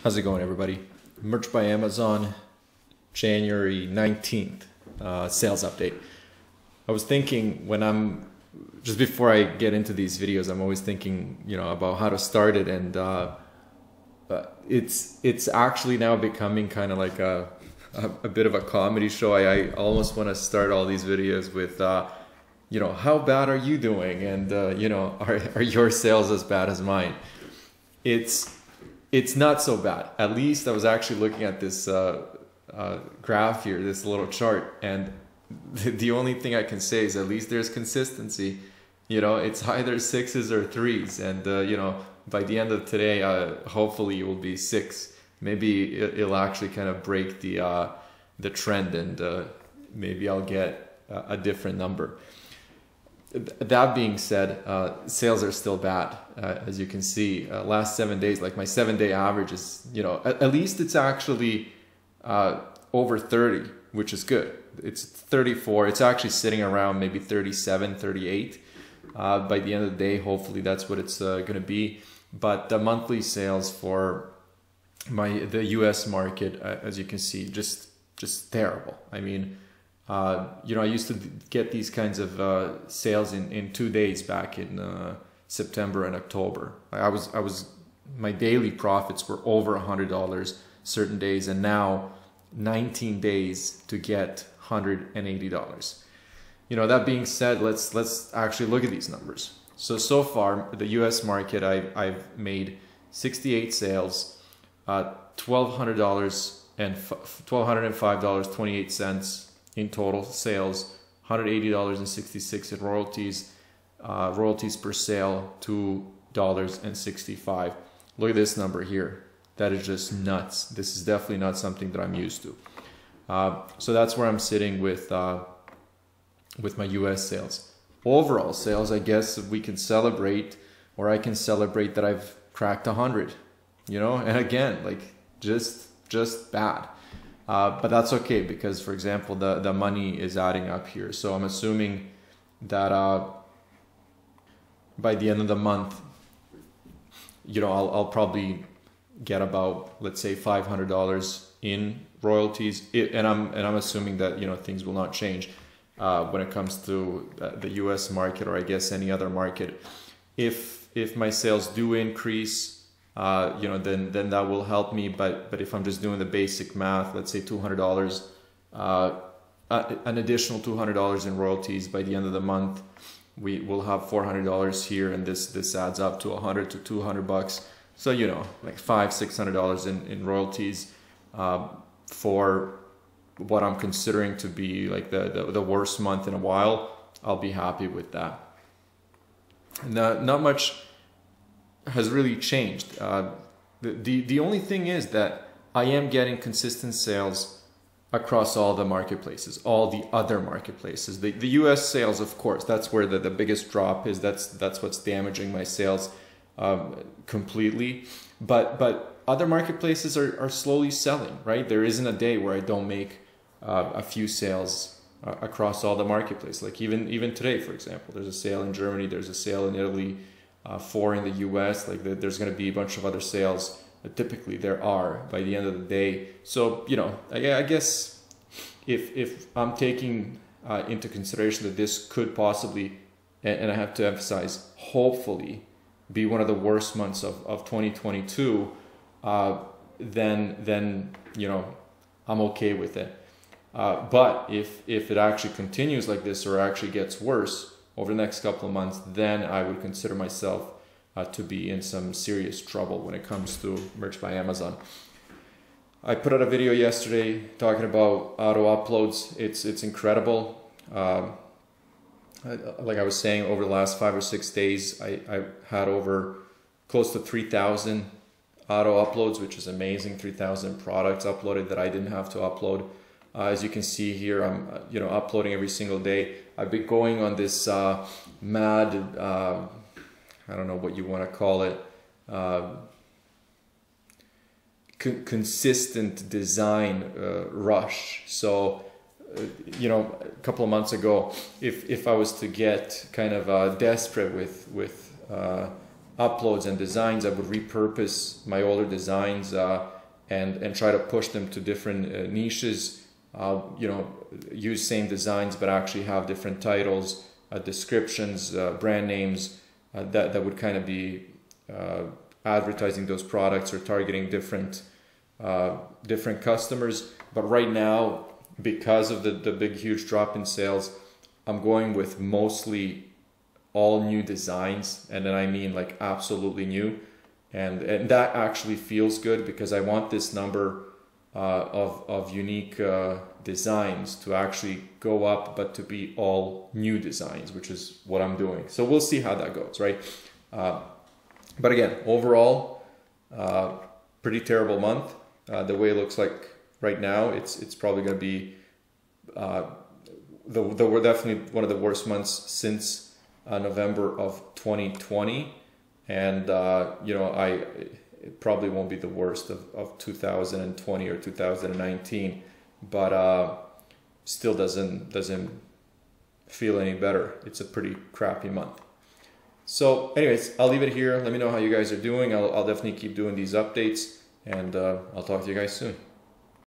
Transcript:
How's it going, everybody? Merch by Amazon, January 19th, sales update. I was thinking just before I get into these videos, I'm always thinking, about how to start it, and it's actually now becoming kind of like a bit of a comedy show. I almost want to start all these videos with, how bad are you doing? And, are your sales as bad as mine? It's not so bad. At least I was actually looking at this graph here, this little chart, and the only thing I can say is at least there's consistency. It's either 6s or 3s, and by the end of today, hopefully it will be 6. Maybe it'll actually kind of break the trend, and maybe I'll get a different number. That being said, sales are still bad, as you can see. Last 7 days, like my 7-day average is, at least it's actually over 30, which is good. It's 34. It's actually sitting around maybe 37, 38. By the end of the day, hopefully that's what it's going to be. But the monthly sales for the U.S. market, as you can see, just terrible. I mean, I used to get these kinds of sales in 2 days back in September and October. My daily profits were over $100 certain days, and now 19 days to get $180. That being said, let's actually look at these numbers. So far, the U.S. market, I've made 68 sales, $1,205.28 in total sales, $180.66 in royalties. Royalties per sale, $2.65. Look at this number here. That is just nuts. This is definitely not something that I'm used to. So that's where I'm sitting with my US sales. Overall sales, I guess we can celebrate, or I can celebrate that I've cracked 100. And again, like just bad. But that's okay, because, for example, the money is adding up here. So I'm assuming that by the end of the month, I'll probably get about, let's say, $500 in royalties. And I'm assuming that things will not change when it comes to the U.S. market, or I guess any other market. If my sales do increase, then that will help me. But if I'm just doing the basic math, let's say $200, an additional $200 in royalties by the end of the month, we will have $400 here, and this adds up to $100 to $200. So like $500–600 in royalties for what I'm considering to be like the worst month in a while. I'll be happy with that. Not much has really changed. The only thing is that I am getting consistent sales across all the marketplaces, all the other marketplaces. The US sales, of course, that's where the biggest drop is. That's what's damaging my sales completely. But other marketplaces are slowly selling, right? There isn't a day where I don't make a few sales across all the marketplaces. Like even today, for example, there's a sale in Germany, there's a sale in Italy, 4 in the US. Like there's going to be a bunch of other sales. Typically there are by the end of the day. So I guess if I'm taking into consideration that this could possibly, and I have to emphasize, hopefully be one of the worst months of 2022, then I'm okay with it. But if it actually continues like this, or actually gets worse over the next couple of months, then I would consider myself to be in some serious trouble when it comes to Merch by Amazon. I put out a video yesterday talking about auto uploads. It's incredible. Like I was saying, over the last 5 or 6 days, I had over close to 3,000 auto uploads, which is amazing. 3,000 products uploaded that I didn't have to upload. As you can see here, I'm uploading every single day. I've been going on this mad, I don't know what you want to call it, consistent design rush. So a couple of months ago, if I was to get kind of desperate with uploads and designs, I would repurpose my older designs and try to push them to different niches. You know, use same designs but actually have different titles, descriptions, brand names that would kind of be advertising those products or targeting different customers. But right now, because of the big huge drop in sales, I'm going with mostly all new designs, and then I mean like absolutely new, and that actually feels good because I want this number of unique designs to actually go up, but to be all new designs, which is what I'm doing. So we'll see how that goes, right? But again, overall, pretty terrible month. The way it looks like right now, it's probably going to be we're definitely one of the worst months since November of 2020, and you know, it probably won't be the worst of 2020 or 2019, but still doesn't feel any better. It's a pretty crappy month. So anyways, I'll leave it here. Let me know how you guys are doing. I'll definitely keep doing these updates, and I'll talk to you guys soon.